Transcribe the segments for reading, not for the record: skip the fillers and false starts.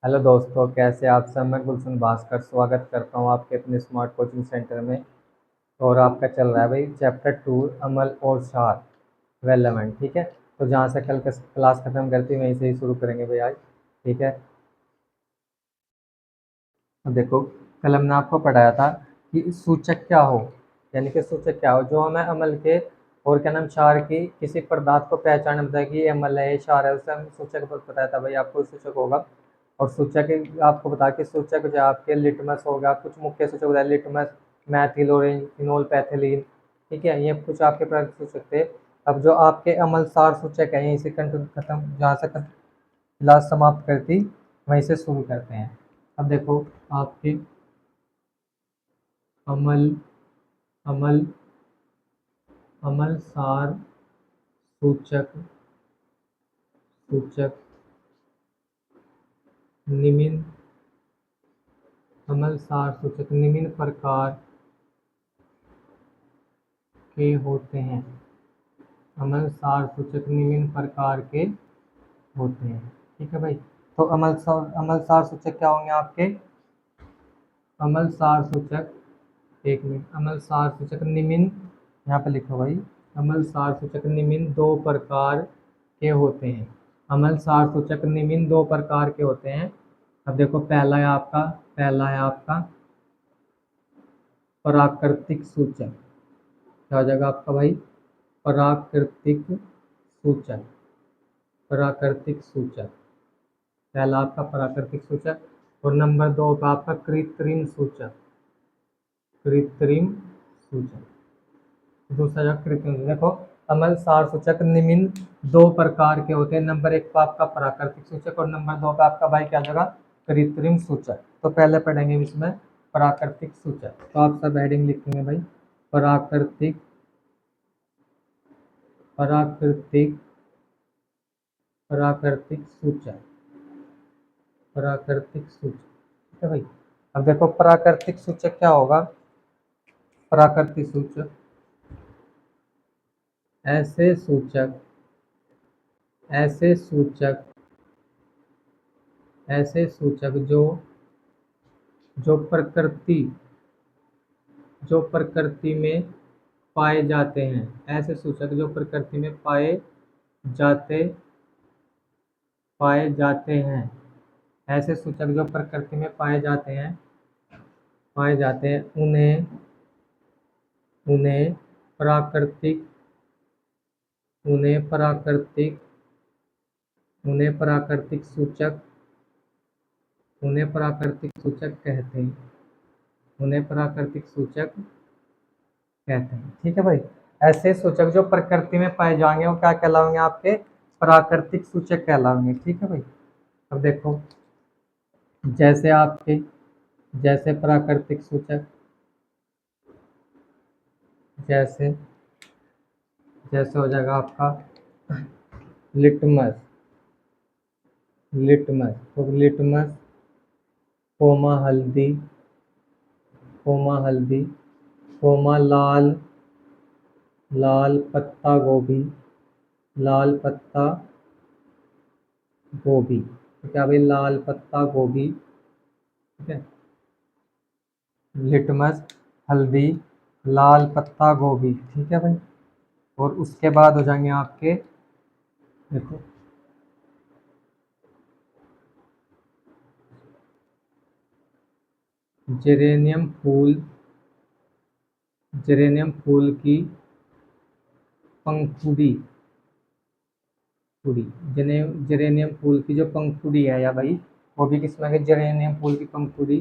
Hello दोस्तों, कैसे आप सब। मैं गुलशन भास्कर स्वागत करता हूं आपके अपने स्मार्ट कोचिंग सेंटर में। और आपका चल रहा है भाई चैप्टर 2 अमल और सार वेलमेंट। ठीक है, तो जहां से कल क्लास खत्म करती वहीं से ही शुरू करेंगे भाई आज। ठीक है, अब देखो, कल हमने आपको पढ़ाया था कि सूचक क्या हो, यानी कि सूचक क्या हो जो हमें अमल के और क्या नाम क्षार की किसी पदार्थ को पहचान बताया कि ये अमल है, ये क्षार है, उसे हम सूचक बताया था भाई आपको। सूचक होगा और सूचक आपको बता के सूचक जो आपके लिटमस हो गया, कुछ मुख्य सूचक बताया, लिटमस, मैथिल, ऑरेंज, फिनोल, पैथिलीन। ठीक है, ये कुछ आपके प्रकार सूचक थे। अब जो आपके अमल सार सूचक है, यहीं से खत्म, जहाँ से क्लास समाप्त करती वहीं से शुरू करते हैं। अब देखो, आपके अमल अमल अमल सार सूचक सूचक निम्न अमल सार सूचक निम्न प्रकार के होते हैं। अमल सार सूचक निम्न प्रकार के होते हैं। ठीक है भाई, तो अमल सार सूचक क्या होंगे आपके। अमल सार सूचक, एक मिनट, अमल सार सूचक निम्न, यहाँ पे लिखो भाई, अमल सार सूचक निम्न दो प्रकार के होते हैं। अमल सार सूचक निम्न दो प्रकार के होते हैं। अब देखो, पहला है आपका प्राकृतिक सूचक। क्या हो जाएगा आपका भाई, प्राकृतिक सूचक। प्राकृतिक सूचक, पहला आपका प्राकृतिक सूचक। और नंबर दो का आपका कृत्रिम सूचक। कृत्रिम सूचक, दूसरा जो कृत्रिम सूचक। देखो, अमल सार सूचक निम्न दो प्रकार के होते हैं। नंबर एक का आपका प्राकृतिक सूचक और नंबर दो का आपका भाई क्या जगह कृत्रिम सूचक। तो पहले पढ़ेंगे इसमें प्राकृतिक सूचक, तो आप सब हेडिंग लिखेंगे भाई, प्राकृतिक प्राकृतिक प्राकृतिक सूचक। प्राकृतिक सूचक, ठीक है भाई। अब देखो, प्राकृतिक सूचक क्या होगा। प्राकृतिक सूचक ऐसे सूचक ऐसे सूचक ऐसे सूचक जो प्रकृति जो प्रकृति में पाए जाते हैं। ऐसे सूचक जो प्रकृति में जाते पाए जाते हैं। ऐसे सूचक जो प्रकृति में पाए जाते हैं उन्हें उन्हें प्राकृतिक उन्हें प्राकृतिक उन्हें प्राकृतिक सूचक उन्हें प्राकृतिक सूचक कहते हैं। उन्हें प्राकृतिक सूचक कहते हैं, ठीक है भाई। ऐसे सूचक जो प्रकृति में पाए जाएंगे वो क्या कहलाएंगे आपके, प्राकृतिक सूचक कहलाएंगे। ठीक है भाई, अब देखो, जैसे आपके जैसे प्राकृतिक सूचक, जैसे जैसे हो जाएगा आपका लिटमस। लिटमस, कोमा हल्दी, कोमा हल्दी, कोमा लाल लाल पत्ता गोभी, लाल पत्ता गोभी। तो क्या भाई, लाल पत्ता गोभी। ठीक है, लिटमस, हल्दी, लाल पत्ता गोभी। ठीक है भाई, और उसके बाद हो जाएंगे आपके, देखो, जेरेनियम फूल जेरेनियम फूल की पंखुड़ी फूड़ी जेरेनियम फूल की जो पंखुड़ी है या भाई, वो भी किसमें है, जेरेनियम फूल की पंखुड़ी।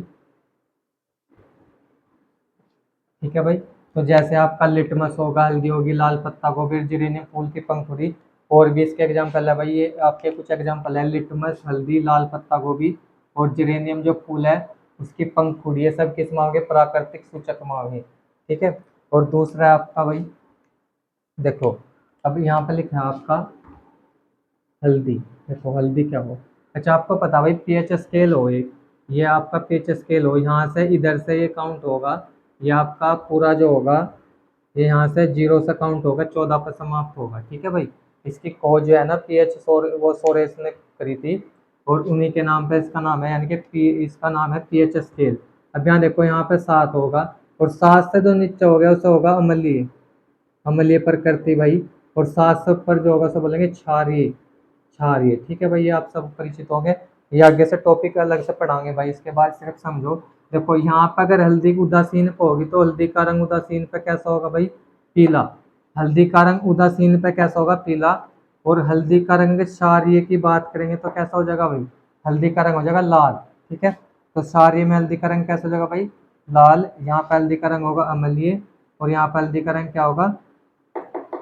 ठीक है भाई, तो जैसे आपका लिटमस होगा, हल्दी होगी, लाल पत्ता गोभी, जेरेनियम फूल की पंखुड़ी। और भी इसके एग्जाम्पल है भाई, ये आपके कुछ एग्जाम्पल है, लिटमस, हल्दी, लाल पत्ता गोभी और जेरेनियम जो फूल है उसकी पंखुड़ी। ये सब किस में होंगे, प्राकृतिक सूचक में होंगे। ठीक है, और दूसरा है आपका भाई, देखो, अब यहाँ पे लिखा है आपका हल्दी। देखो, हल्दी क्या हो। अच्छा, आपको पता भाई, पीएच स्केल हो एक, ये आपका पीएच स्केल हो, यहाँ से इधर से ये काउंट होगा, ये आपका पूरा जो होगा, ये यहाँ से 0 से काउंट होगा, 14 पर समाप्त होगा। ठीक है भाई, इसकी खोज जो है ना पीएच वो सोरेस ने करी थी, और उन्हीं के नाम पे इसका नाम है, यानी कि पी, इसका नाम है पीएच स्केल। अब यहाँ देखो यहाँ पे 7 होगा, और 7 से जो नीचे हो गया उसे होगा अम्लीय, अम्लीय प्रकृति भाई। और 7 से ऊपर जो होगा उसे बोलेंगे क्षारीय, क्षारीय। ठीक है भाई, ये आप सब परिचित होंगे, ये आगे से टॉपिक अलग से पढ़ाएंगे भाई, इसके बाद सिर्फ समझो। देखो यहाँ पर अगर हल्दी उदासीन पे होगी तो हल्दी का रंग उदासीन पे कैसा होगा भाई, पीला। हल्दी का रंग उदासीन पे कैसा होगा, पीला। और हल्दी का रंग क्षारीय की बात करेंगे तो कैसा हो जाएगा भाई, हल्दी का रंग हो जाएगा लाल। ठीक है, तो क्षारीय में हल्दी का रंग कैसा हो जाएगा भाई, लाल। यहाँ पे हल्दी का रंग होगा अम्लीय, और यहाँ पे हल्दी का रंग क्या होगा,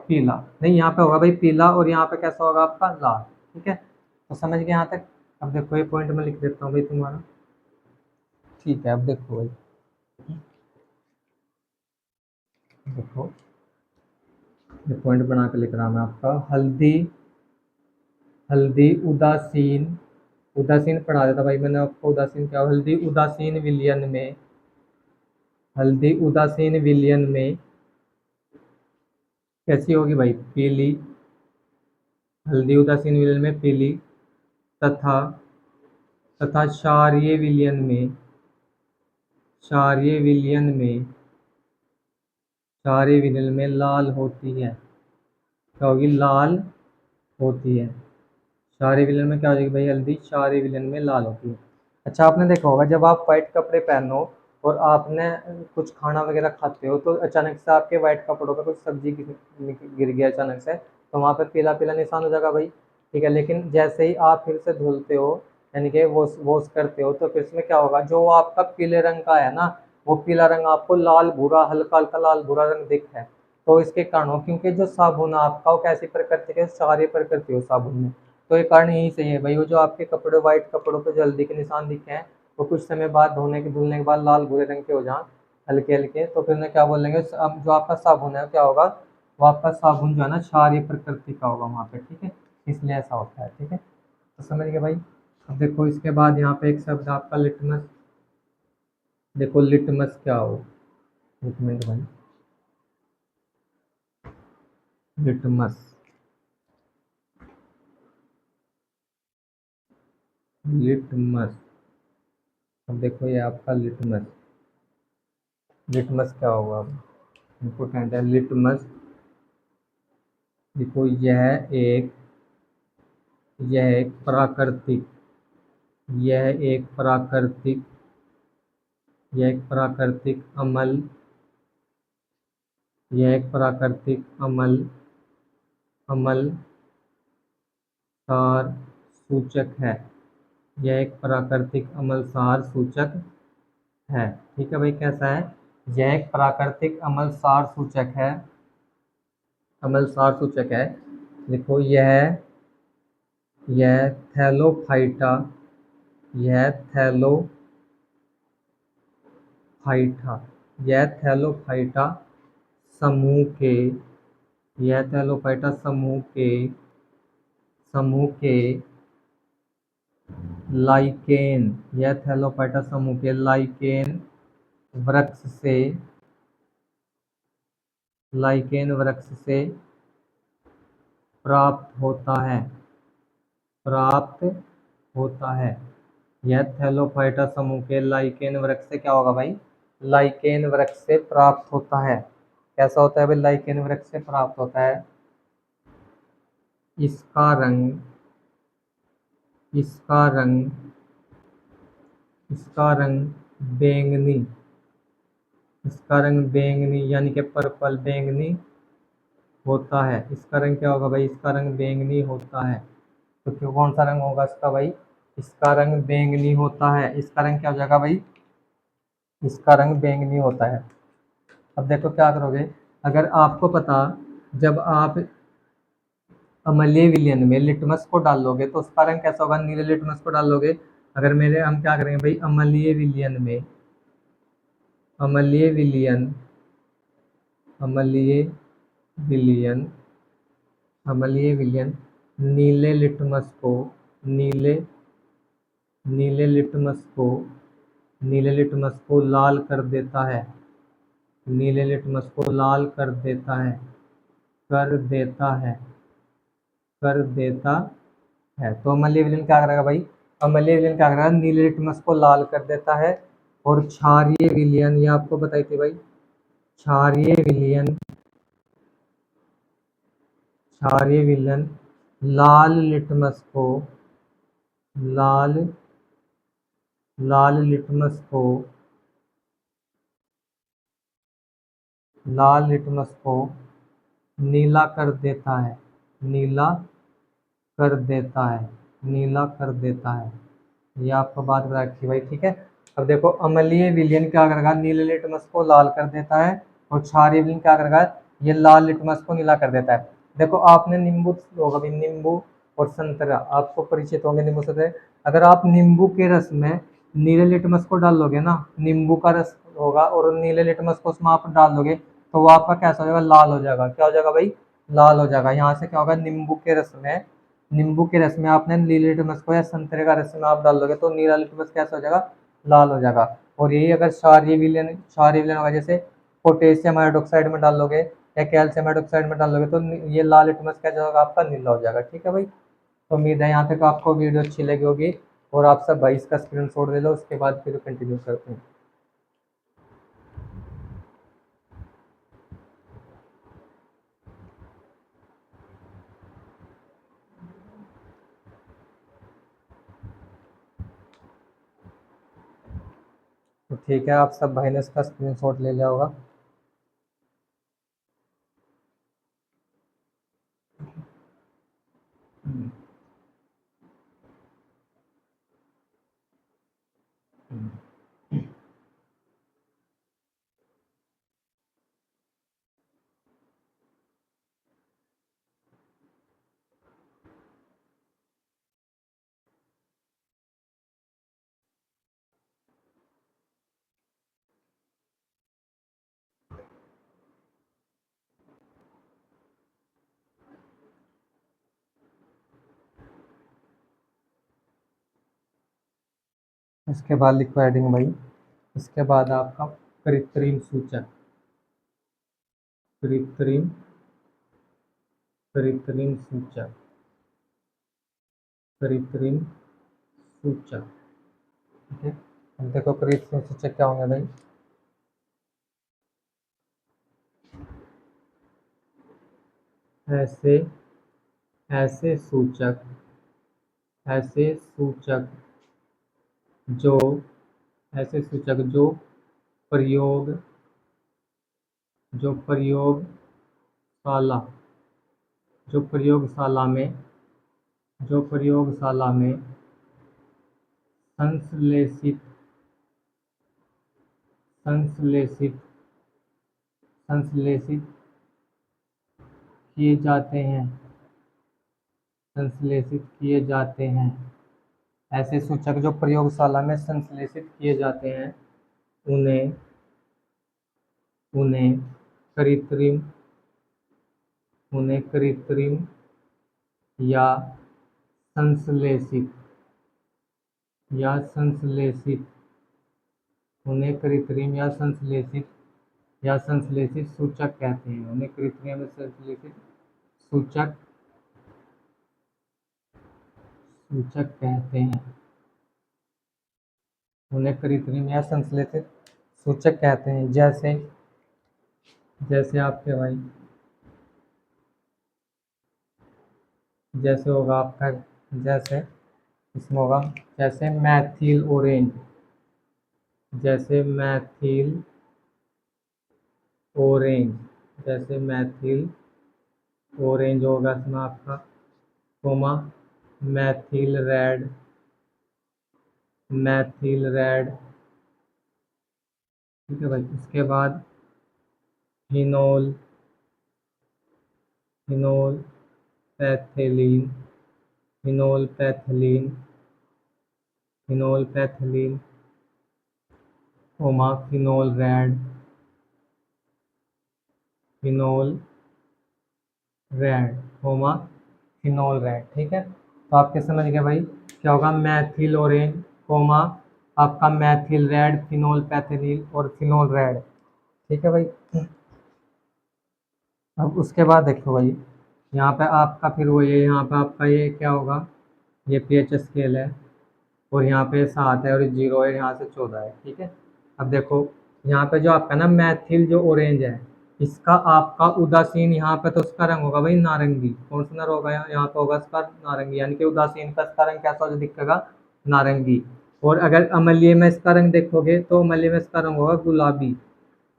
पीला। नहीं, यहाँ पे होगा भाई पीला, और यहाँ पे कैसा होगा आपका, लाल। ठीक है, तो समझ गए यहाँ तक। अब देखो ये पॉइंट मैं लिख देता हूँ भाई तुम्हारा। ठीक है, अब देखो भाई, देखो ये पॉइंट बना के लिख रहा हूँ मैं आपका। हल्दी, हल्दी उदासीन, उदासीन पढ़ा देता भाई मैंने आपको, उदासीन क्या हो, हल्दी उदासीन विलयन में, हल्दी उदासीन विलयन में कैसी होगी भाई, पीली। हल्दी उदासीन विलयन में पीली, तथा तथा क्षारीय विलयन में, क्षारीय विलयन में, क्षारीय विलयन में लाल होती है। क्या होगी, लाल होती है। क्षारीय विलयन में क्या हो जाएगी भाई, हल्दी क्षारीय विलयन में लाल होती है। अच्छा, आपने देखा होगा जब आप वाइट कपड़े पहनो और आपने कुछ खाना वगैरह खाते हो, तो अचानक से आपके वाइट कपड़ों पर कुछ सब्जी गिर गया अचानक से, तो वहाँ पे पीला पीला निशान हो जाएगा भाई। ठीक है, लेकिन जैसे ही आप फिर से धुलते हो, यानी कि वॉश वॉश करते हो, तो फिर इसमें क्या होगा, जो आपका पीले रंग का है ना, वो पीला रंग आपको लाल भूरा, हल्का हल्का लाल भूरा रंग दिख है। तो इसके कारण हो, क्योंकि जो साबुन है आपका वो कैसी प्रकृति के, क्षारीय प्रकृति हो साबुन में। तो ये कारण यही सही है भाई, वो जो आपके कपड़े वाइट कपड़ों पे जो हल्दी के निशान दिखे हैं, वो कुछ समय बाद धुलने के बाद लाल भूरे रंग के हो जाएं, हल्के हल्के, तो फिर उन्हें क्या बोलेंगे, अब जो आपका साबुन है क्या होगा, वो आपका साबुन जो है ना क्षारीय प्रकृति का होगा वहाँ पे। ठीक है, इसलिए ऐसा होता है। ठीक है, तो समझ गए भाई। अब देखो इसके बाद यहाँ पे एक शब्द आपका लिटमस। देखो लिटमस क्या हो, एक मिनट भाई, लिटमस, लिटमस। अब देखो ये आपका लिटमस, लिटमस क्या होगा, इम्पोर्टेंट है लिटमस। देखो यह एक प्राकृतिक, यह एक प्राकृतिक, यह एक प्राकृतिक अमल, यह एक प्राकृतिक अमल, अमल सार सूचक है। यह एक प्राकृतिक अमल सार सूचक है। ठीक है भाई, कैसा है, यह एक प्राकृतिक अमल सार सूचक है, अमल सार सूचक है। देखो यह थैलोफाइटा, यह थैलोफाइटा, यह थैलोफाइटा समूह के, यह थैलोफाइटा समूह के लाइकेन, यह थैलोफाइटा समूह के लाइकेन वृक्ष से, लाइकेन वृक्ष से प्राप्त होता है, प्राप्त होता है। यह थैलोफाइटा समूह के लाइकेन वृक्ष से क्या होगा भाई, लाइकेन वृक्ष से प्राप्त होता है। कैसा होता है भाई, लाइकेन वृक्ष से प्राप्त होता है। इसका रंग, इसका रंग, इसका रंग बैंगनी, इसका रंग बैंगनी यानी कि पर्पल, बैंगनी होता है। इसका रंग क्या होगा भाई, इसका रंग बैंगनी होता है। तो क्यों, कौन सा रंग होगा इसका भाई, इसका रंग बैंगनी होता है। इसका रंग क्या हो जाएगा भाई, इसका रंग बैंगनी होता है। अब देखो क्या करोगे, अगर आपको पता, जब आप अम्लीय विलयन में लिटमस को डालोगे तो उसका रंग कैसा होगा, नीले लिटमस को डालोगे। अगर मेरे, हम क्या करेंगे भाई, अम्लीय विलयन में, अम्लीय विलयन, अम्लीय विलयन, अम्लीय विलयन नीले लिटमस को, नीले, नीले लिटमस को, नीले लिटमस को लाल कर देता है, नीले लिटमस को लाल कर देता है, कर देता है, कर देता है। तो अम्लीय विलयन क्या करेगा भाई, अम्लीय विलयन क्या कर रहा है, नीले लिटमस को लाल कर देता है। और क्षारीय विलयन, ये आपको बताई थी भाई, क्षारीय विलयन, क्षारीय विलयन लाल लिटमस को, लाल लाल लिटमस को, लाल लिटमस को नीला कर देता है, नीला कर देता है, नीला कर देता है। ये आपको बात बता रखी भाई, ठीक है। अब देखो अम्लीय विलयन क्या करेगा, नीले लिटमस को लाल कर देता है, और क्षारीय विलयन क्या करेगा, ये लाल लिटमस को नीला कर देता है। देखो आपने नींबू होगा भाई, नींबू और संतरा आपको परिचित होंगे नींबू से। अगर आप नींबू के रस में नीले लिटमस को डाल लोगे ना, नींबू का रस होगा और नीले लिटमस को उसमें आप डाल दोगे, तो वो आपका कैसा हो जाएगा, लाल हो जाएगा। क्या हो जाएगा भाई, लाल हो जाएगा। यहाँ से क्या होगा, नींबू के रस में, नींबू के रस में आपने नीले लिटमस को या संतरे का रस में आप डाल दोगे, तो नीला लिटमस कैसा हो जाएगा, लाल हो जाएगा। और यही अगर क्षारीय विलयन होगा, जैसे पोटेशियम हाइड्रोक्साइड में डाल लोगे या कैल्शियम हाइड्रोक्साइड में डाल लोगे, तो ये लाल लिटमस कैसा होगा, आपका नीला हो जाएगा। ठीक है भाई, तो उम्मीद है यहाँ तक आपको वीडियो अच्छी लगी होगी। और आप सब भाई इसका स्क्रीनशॉट ले लो, उसके बाद फिर कंटिन्यू करते हैं। तो ठीक है, आप सब भाई ने इसका स्क्रीनशॉट ले लिया होगा। इसके बाद लिखो हेडिंग भाई, इसके बाद आपका कृत्रिम सूचक, कृत्रिम कृत्रिम सूचक, कृत्रिम सूचक। ठीक है, अब देखो कृत्रिम सूचक क्या होंगे भाई। ऐसे ऐसे सूचक, ऐसे सूचक जो, ऐसे सूचक जो प्रयोग, जो प्रयोगशाला, जो प्रयोगशाला में, जो प्रयोगशाला में संश्लेषित, संश्लेषित संश्लेषित किए जाते हैं, संश्लेषित किए जाते हैं। ऐसे सूचक जो प्रयोगशाला में संश्लेषित किए जाते हैं, उन्हें उन्हें कृत्रिम, उन्हें कृत्रिम या संश्लेषित, या संश्लेषित, उन्हें कृत्रिम या संश्लेषित, या संश्लेषित सूचक कहते हैं। उन्हें कृत्रिम या संश्लेषित सूचक, सूचक कहते हैं। उन्हें कृत्रिम या संश्लेषित सूचक कहते हैं। जैसे, जैसे आपके भाई, जैसे होगा आपका, जैसे इसमें होगा, जैसे मैथिल ऑरेंज, जैसे मैथिल ऑरेंज, जैसे मैथिल ऑरेंज होगा इसमें आपका, comma methyl red, methyl red. ठीक है भाई, इसके बाद phenol, phenol phthalein, phenol phthalein, phenol phthalein, comma phenol red, phenol red, comma phenol red. ठीक है, तो आपके समझ गए भाई क्या होगा, मैथिल ऑरेंज, कोमा आपका मैथिल रेड, फिनोल पैथिलीन और फिनोल रेड। ठीक है भाई, अब उसके बाद देखो भाई, यहाँ पे आपका फिर वो ये, यहाँ पे आपका ये क्या होगा, ये पीएच स्केल है। और यहाँ पे 7 है, और 0 है, यहाँ से 14 है, ठीक है। अब देखो यहाँ पे जो आपका ना मैथिल जो ऑरेंज है, इसका आपका उदासीन यहाँ पे तो उसका रंग होगा भाई नारंगी। कौन सा रंग होगा, यहाँ पे होगा इसका नारंगी, यानी कि उदासीन का इसका रंग कैसा दिखेगा, नारंगी। और अगर अमल्य में इसका रंग देखोगे तो अमल्य में इसका रंग होगा गुलाबी।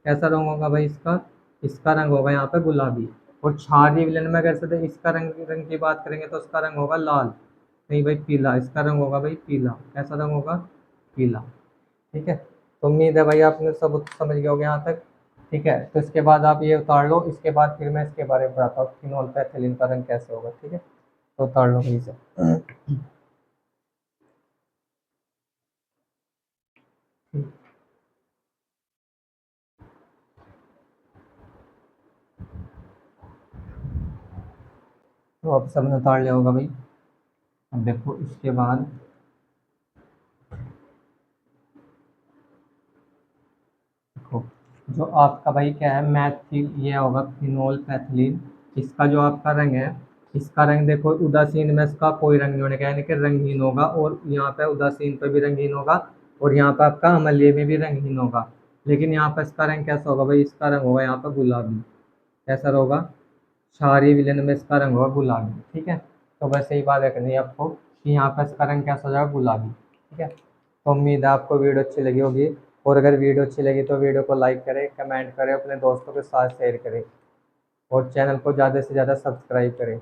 कैसा रंग होगा भाई इसका, इसका रंग होगा यहाँ पे गुलाबी। और क्षारीय विलयन में अगर से इसका रंग की बात करेंगे तो इसका रंग होगा लाल, नहीं भाई पीला, इसका रंग होगा भाई पीला। कैसा रंग होगा, पीला, ठीक है। तो उम्मीद है भाई आपने सब समझ गए होगे यहाँ तक, ठीक है। तो इसके बाद आप ये उतार लो, इसके बाद फिर मैं इसके बारे में बताता हूँ फिनोल पैथिलीन का रंग कैसे होगा, ठीक है। तो उतार लो भाई से। तो अब सबने उतार लिया होगा भाई। अब देखो इसके बाद देखो, जो आपका भाई क्या है मैथिल, ये होगा फिनोल पैथिलीन। इसका जो आपका रंग है, इसका रंग देखो उदासीन में इसका कोई रंग नहीं होने का, यानी कि रंगहीन होगा, और यहाँ पे उदासीन पे भी रंगहीन होगा, और यहाँ पे आपका अमल्य में भी रंगहीन होगा। लेकिन यहाँ पे इसका रंग कैसा होगा भाई, इसका रंग होगा यहाँ पे गुलाबी। कैसा होगा, क्षारीय विलयन में इसका रंग होगा गुलाबी, ठीक है। तो बस यही बात करनी है आपको कि यहाँ पर इसका रंग कैसा हो जाएगा, गुलाबी, ठीक है। तो उम्मीद है आपको वीडियो अच्छी लगी होगी, और अगर वीडियो अच्छी लगी तो वीडियो को लाइक करें, कमेंट करें, अपने दोस्तों के साथ शेयर करें, और चैनल को ज़्यादा से ज़्यादा सब्सक्राइब करें।